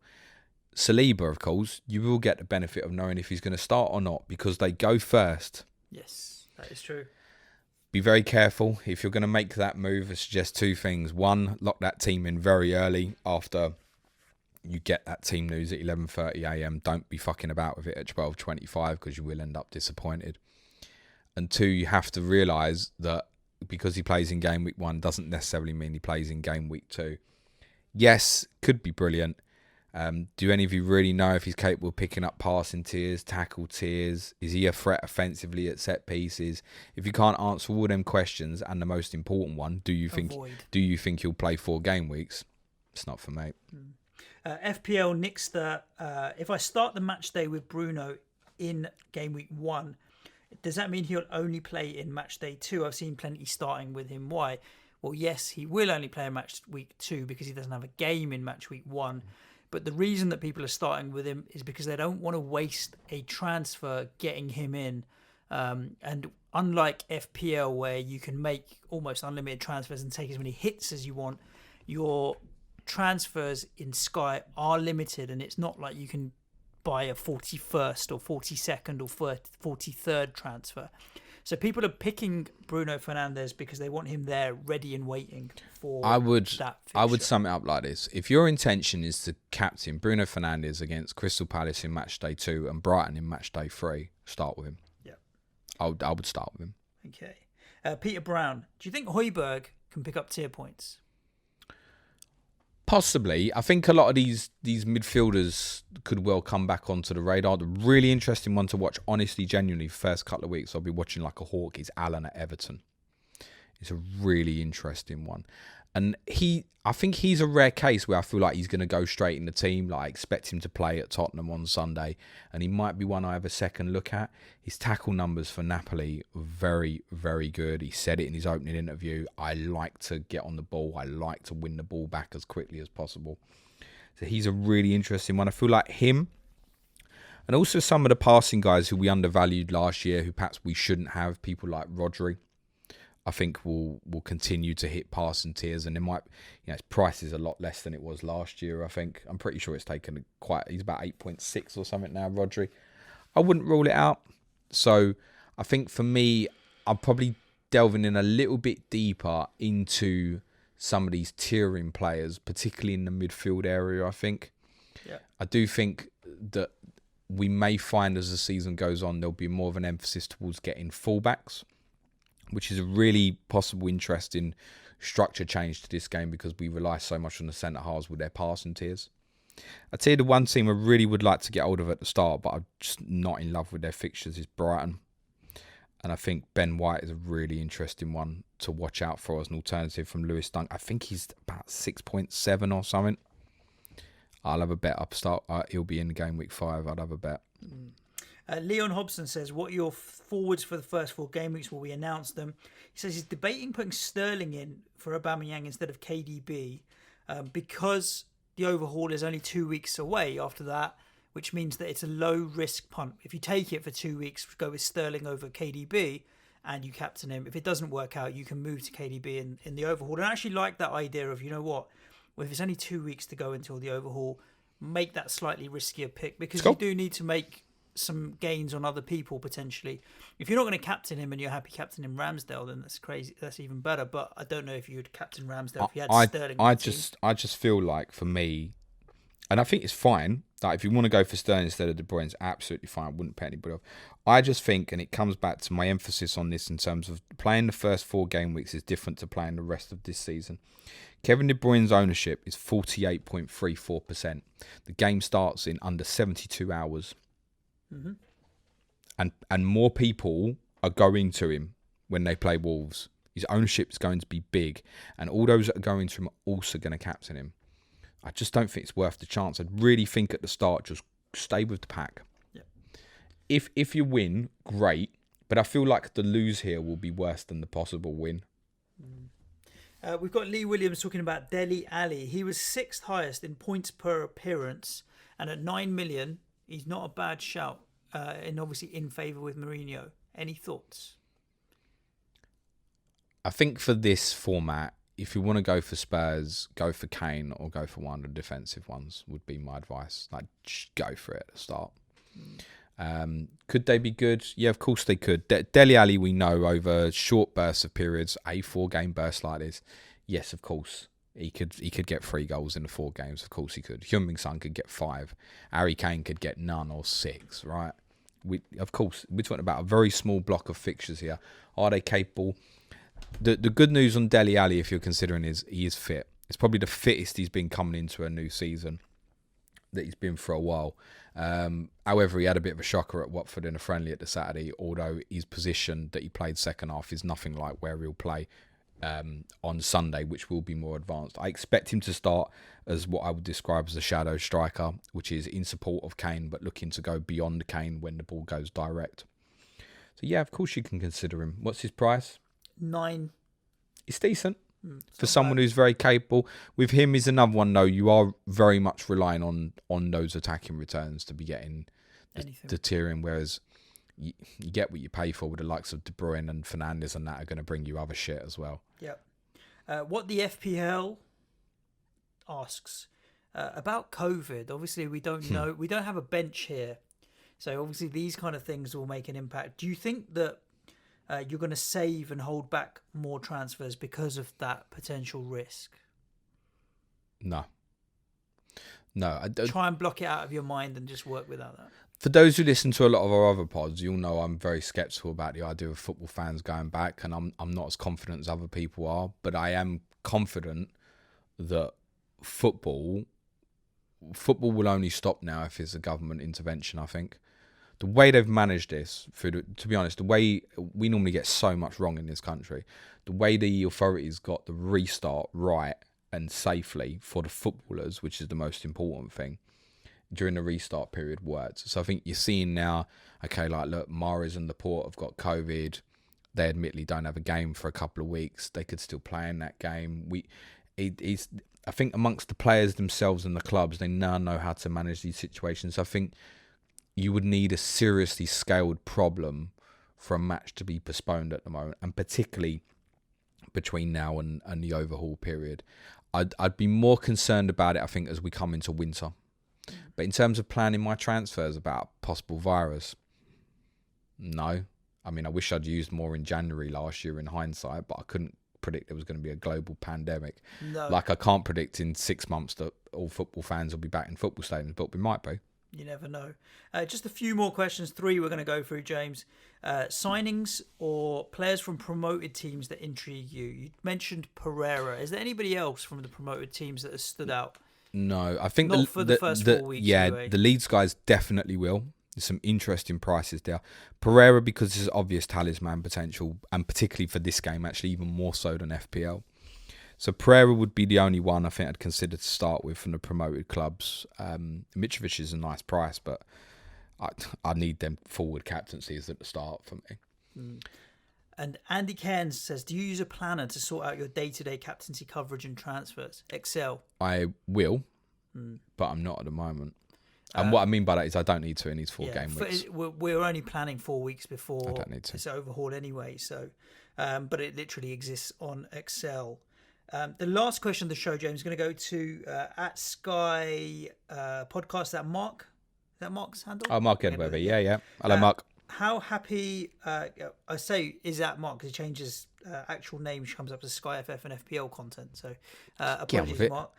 [SPEAKER 2] Saliba, of course, you will get the benefit of knowing if he's going to start or not, because they go first.
[SPEAKER 1] Yes, that is true.
[SPEAKER 2] Be very careful. If you're going to make that move, I suggest 2 things. 1, lock that team in very early after you get that team news at 11:30 a.m. Don't be fucking about with it at 12:25, because you will end up disappointed. And 2, you have to realise that because he plays in game week 1 doesn't necessarily mean he plays in game week 2. Yes, could be brilliant. Do any of you really know if he's capable of picking up passing tiers, tackle tiers? Is he a threat offensively at set pieces? If you can't answer all them questions, and the most important one, do you think he'll play 4 game weeks? It's not for me.
[SPEAKER 1] FPL Nixter, if I start the match day with Bruno in game week 1, does that mean he'll only play in match day 2? I've seen plenty starting with him. Why? Well, yes, he will only play in match week 2 because he doesn't have a game in match week 1. But the reason that people are starting with him is because they don't want to waste a transfer getting him in. And unlike FPL, where you can make almost unlimited transfers and take as many hits as you want, your transfers in Sky are limited, and it's not like you can buy a 41st or 42nd or 43rd transfer. So people are picking Bruno Fernandes because they want him there ready and waiting for that fixture.
[SPEAKER 2] I would sum it up like this. If your intention is to captain Bruno Fernandes against Crystal Palace in match day 2 and Brighton in match day 3, start with him.
[SPEAKER 1] Yeah.
[SPEAKER 2] I would start with him.
[SPEAKER 1] Okay. Peter Brown, do you think Højbjerg can pick up tier points?
[SPEAKER 2] Possibly. I think a lot of these midfielders could well come back onto the radar. The really interesting one to watch, honestly, genuinely, first couple of weeks, I'll be watching like a hawk, is Alan at Everton. It's a really interesting one. And I think he's a rare case where I feel like he's going to go straight in the team. Like, I expect him to play at Tottenham on Sunday. And he might be one I have a second look at. His tackle numbers for Napoli are very, very good. He said it in his opening interview. I like to get on the ball. I like to win the ball back as quickly as possible. So he's a really interesting one. I feel like him, and also some of the passing guys who we undervalued last year, who perhaps we shouldn't have, people like Rodri, I think will continue to hit passing tiers, and it might, his price is a lot less than it was last year. I think I'm pretty sure it's taken he's about 8.6 or something now, Rodri. I wouldn't rule it out. So I think for me, I'm probably delving in a little bit deeper into some of these tiering players, particularly in the midfield area. I think, I do think that we may find as the season goes on, there'll be more of an emphasis towards getting fullbacks, which is a really possible interesting structure change to this game because we rely so much on the centre halves with their passing tiers. I'd say the one team I really would like to get hold of at the start, but I'm just not in love with their fixtures, is Brighton. And I think Ben White is a really interesting one to watch out for as an alternative from Lewis Dunk. I think he's about 6.7 or something. I'll have a bet up start. He'll be in game week 5. I'd have a bet.
[SPEAKER 1] Leon Hobson says, what are your forwards for the first 4 game weeks? Will we announce them? He says he's debating putting Sterling in for Aubameyang instead of KDB because the overhaul is only 2 weeks away after that, which means that it's a low-risk punt. If you take it for 2 weeks, go with Sterling over KDB and you captain him. If it doesn't work out, you can move to KDB in the overhaul. And I actually like that idea of, you know what, well, if it's only 2 weeks to go until the overhaul, make that slightly riskier pick because you do need to make some gains on other people potentially. If you're not going to captain him and you're happy captaining Ramsdale, then that's crazy. That's even better. But I don't know if you'd captain Ramsdale if you had Sterling. I
[SPEAKER 2] just feel like for me, and I think it's fine. Like if you want to go for Sterling instead of De Bruyne, it's absolutely fine. I wouldn't pay anybody off. I just think, and it comes back to my emphasis on this in terms of playing the first 4 game weeks is different to playing the rest of this season. Kevin De Bruyne's ownership is 48.34%. The game starts in under 72 hours. Mm-hmm. And more people are going to him when they play Wolves. His ownership is going to be big, and all those that are going to him are also going to captain him. I just don't think it's worth the chance. I'd really think at the start, just stay with the pack. Yeah. If you win, great, but I feel like the lose here will be worse than the possible win.
[SPEAKER 1] We've got Lee Williams talking about Dele Alli. He was 6th highest in points per appearance And at 9 million, he's not a bad shout. And obviously in favour with Mourinho. Any thoughts?
[SPEAKER 2] I think for this format, if you want to go for Spurs, go for Kane or go for one of the defensive ones would be my advice. Like, just go for it at the start. Could they be good? Yeah, of course they could. Dele Alli, we know, over short bursts of periods, a 4-game burst like this, yes, of course, he could get 3 goals in the 4 games. Of course he could. Heung-min Son could get 5. Harry Kane could get none or 6, right? Of course, we're talking about a very small block of fixtures here. Are they capable? The good news on Dele Alli, if you're considering, is he is fit. It's probably the fittest he's been coming into a new season that he's been for a while. However, he had a bit of a shocker at Watford in a friendly at the Saturday, although his position that he played second half is nothing like where he'll play on Sunday, which will be more advanced. I expect him to start as what I would describe as a shadow striker, which is in support of Kane, but looking to go beyond Kane when the ball goes direct. So yeah, of course you can consider him. What's his price?
[SPEAKER 1] 9.
[SPEAKER 2] It's decent for someone who's very capable. With him is another one, though. You are very much relying on those attacking returns to be getting the tiering, whereas you get what you pay for with the likes of De Bruyne and Fernandes, and that are going to bring you other shit as well.
[SPEAKER 1] Yep. What the FPL asks about COVID. Obviously, we don't know. We don't have a bench here, so obviously these kind of things will make an impact. Do you think that you're going to save and hold back more transfers because of that potential risk?
[SPEAKER 2] No. I don't.
[SPEAKER 1] Try and block it out of your mind and just work without that.
[SPEAKER 2] For those who listen to a lot of our other pods, you'll know I'm very sceptical about the idea of football fans going back, and I'm not as confident as other people are, but I am confident that football will only stop now if it's a government intervention, I think. The way they've managed this, to be honest, the way we normally get so much wrong in this country, the way the authorities got the restart right and safely for the footballers, which is the most important thing, during the restart period worked. So I think you're seeing now, okay, like, look, Mahrez and Laporte have got COVID. They admittedly don't have a game for a couple of weeks. They could still play in that game. I think amongst the players themselves and the clubs, they now know how to manage these situations. I think you would need a seriously scaled problem for a match to be postponed at the moment, and particularly between now and the overhaul period. I'd be more concerned about it, I think, as we come into winter. But in terms of planning my transfers about possible virus, no. I mean, I wish I'd used more in January last year in hindsight, but I couldn't predict there was going to be a global pandemic.
[SPEAKER 1] No.
[SPEAKER 2] Like, I can't predict in 6 months that all football fans will be back in football stadiums, but we might be.
[SPEAKER 1] You never know. Just a few more questions. 3 we're going to go through, James. Signings or players from promoted teams that intrigue you? You mentioned Pereira. Is there anybody else from the promoted teams that has stood out?
[SPEAKER 2] No, I think
[SPEAKER 1] not for the first 4 weeks.
[SPEAKER 2] Yeah,
[SPEAKER 1] anyway.
[SPEAKER 2] The Leeds guys definitely will. There's some interesting prices there. Pereira, because there's obvious talisman potential, and particularly for this game, actually even more so than FPL. So Pereira would be the only one I think I'd consider to start with from the promoted clubs. Mitrovic is a nice price, but I need them forward captaincies at the start for me.
[SPEAKER 1] And Andy Cairns says, do you use a planner to sort out your day-to-day captaincy coverage and transfers? Excel.
[SPEAKER 2] I will, but I'm not at the moment. And what I mean by that is I don't need to in these 4 game weeks.
[SPEAKER 1] We're only planning 4 weeks before
[SPEAKER 2] I don't need to.
[SPEAKER 1] It's overhauled anyway. So, but it literally exists on Excel. The last question of the show, James, is going to go to at Sky Podcast. Is that Mark? Is that Mark's handle?
[SPEAKER 2] Oh, Mark Edweber. Yeah. Hello, Mark.
[SPEAKER 1] How happy, I say, is that Mark? Because he changes actual name, which comes up as Sky FF and FPL content. So apologies, Mark.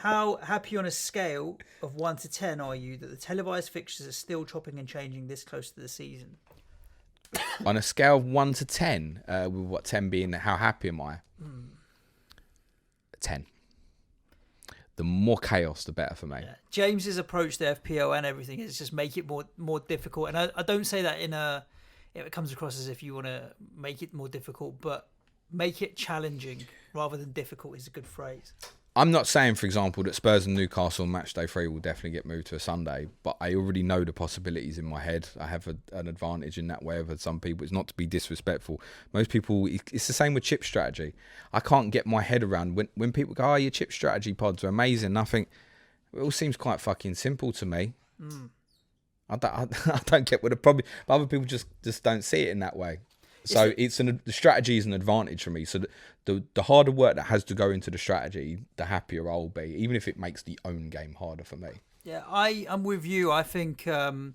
[SPEAKER 1] How happy on a scale of 1 to 10 are you that the televised fixtures are still chopping and changing this close to the season?
[SPEAKER 2] On a scale of 1 to 10, with what 10 being how happy am I? 10. The more chaos, the better for me.
[SPEAKER 1] Yeah. James's approach to FPL and everything is just make it more difficult. And I don't say that it comes across as if you want to make it more difficult, but make it challenging rather than difficult is a good phrase.
[SPEAKER 2] I'm not saying, for example, that Spurs and Newcastle match day 3 will definitely get moved to a Sunday, but I already know the possibilities in my head. I have an advantage in that way over some people. It's not to be disrespectful. Most people, it's the same with chip strategy. I can't get my head around when people go, oh, your chip strategy pods are amazing. I think, It all seems quite fucking simple to me. I don't get what the problem. Other people just don't see it in that way. So the strategy is an advantage for me. So the harder work that has to go into the strategy, the happier I'll be, even if it makes the own game harder for me.
[SPEAKER 1] Yeah, I'm with you. I think that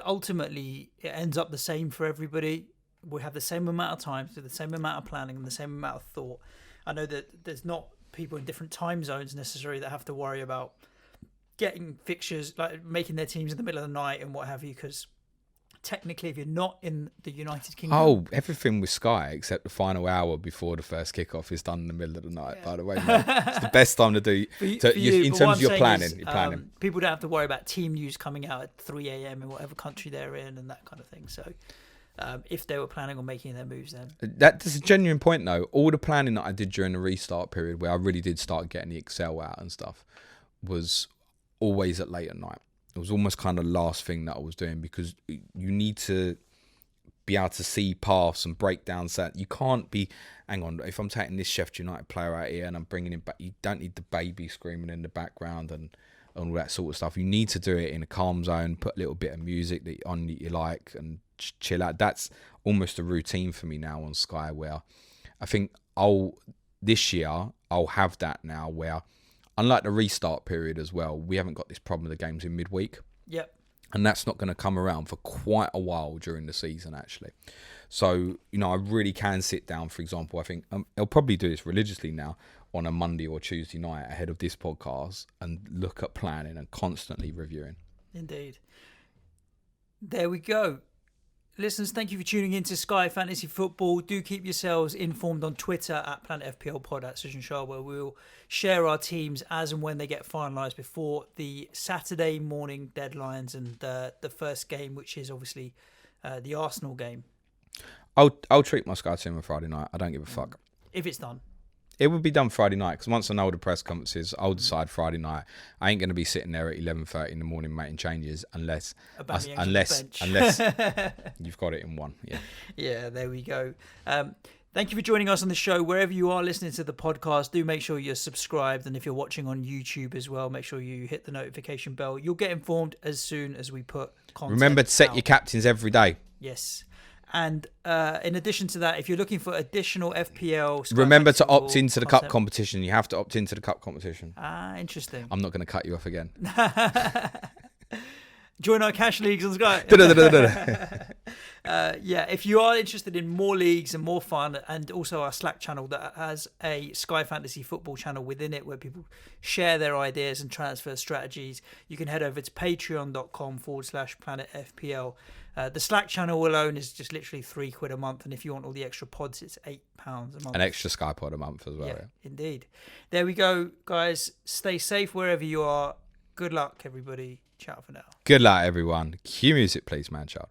[SPEAKER 1] ultimately it ends up the same for everybody. We have the same amount of time, so the same amount of planning and the same amount of thought. I know that there's not people in different time zones necessarily that have to worry about getting fixtures, like making their teams in the middle of the night and what have you, because technically if you're not in the United Kingdom...
[SPEAKER 2] Oh, everything with Sky except the final hour before the first kickoff is done in the middle of the night, by the way, mate. It's the best time to do... in terms of your planning.
[SPEAKER 1] People don't have to worry about team news coming out at 3 a.m. in whatever country they're in and that kind of thing. So if they were planning on making their moves then...
[SPEAKER 2] That's a genuine point, though. All the planning that I did during the restart period, where I really did start getting the Excel out and stuff, was always at late at night. It was almost kind of the last thing that I was doing, because you need to be able to see paths and break down set. You can't be, hang on, if I'm taking this Sheffield United player out here and I'm bringing him back, you don't need the baby screaming in the background and all that sort of stuff. You need to do it in a calm zone, put a little bit of music that you like and chill out. That's almost a routine for me now on Sky, where I think this year I'll have that now, where unlike the restart period as well, we haven't got this problem of the games in midweek.
[SPEAKER 1] Yep.
[SPEAKER 2] And that's not going to come around for quite a while during the season, actually. So, I really can sit down, for example, I think I'll probably do this religiously now on a Monday or Tuesday night ahead of this podcast and look at planning and constantly reviewing.
[SPEAKER 1] Indeed. There we go. Listeners, thank you for tuning in to Sky Fantasy Football. Do keep yourselves informed on Twitter at Planet FPL Pod at Suj James, where we'll share our teams as and when they get finalised before the Saturday morning deadlines and the first game, which is obviously the Arsenal game.
[SPEAKER 2] I'll treat my Sky team on Friday night. I don't give a fuck.
[SPEAKER 1] If it's done.
[SPEAKER 2] It would be done Friday night, because once I know the press conferences, I'll decide Friday night. I ain't going to be sitting there at 11:30 in the morning making changes unless you've got it in one. Yeah.
[SPEAKER 1] Yeah, there we go. Thank you for joining us on the show. Wherever you are listening to the podcast, do make sure you're subscribed. And if you're watching on YouTube as well, make sure you hit the notification bell. You'll get informed as soon as we put content
[SPEAKER 2] Remember to set
[SPEAKER 1] out.
[SPEAKER 2] your captains every day.
[SPEAKER 1] Yes. And in addition to that, if you're looking for additional FPL...
[SPEAKER 2] Remember to opt into the cup competition. You have to opt into the cup competition.
[SPEAKER 1] Ah, interesting.
[SPEAKER 2] I'm not going to cut you off again.
[SPEAKER 1] Join our cash leagues on Sky. Yeah, if you are interested in more leagues and more fun, and also our Slack channel that has a Sky Fantasy Football channel within it where people share their ideas and transfer strategies, you can head over to patreon.com/Planet FPL. The Slack channel alone is just literally £3 a month, and if you want all the extra pods, it's £8 a month.
[SPEAKER 2] An extra Sky pod a month as well.
[SPEAKER 1] Yeah, indeed. There we go, guys. Stay safe wherever you are. Good luck, everybody. Ciao for now.
[SPEAKER 2] Good luck, everyone. Cue music, please, man child.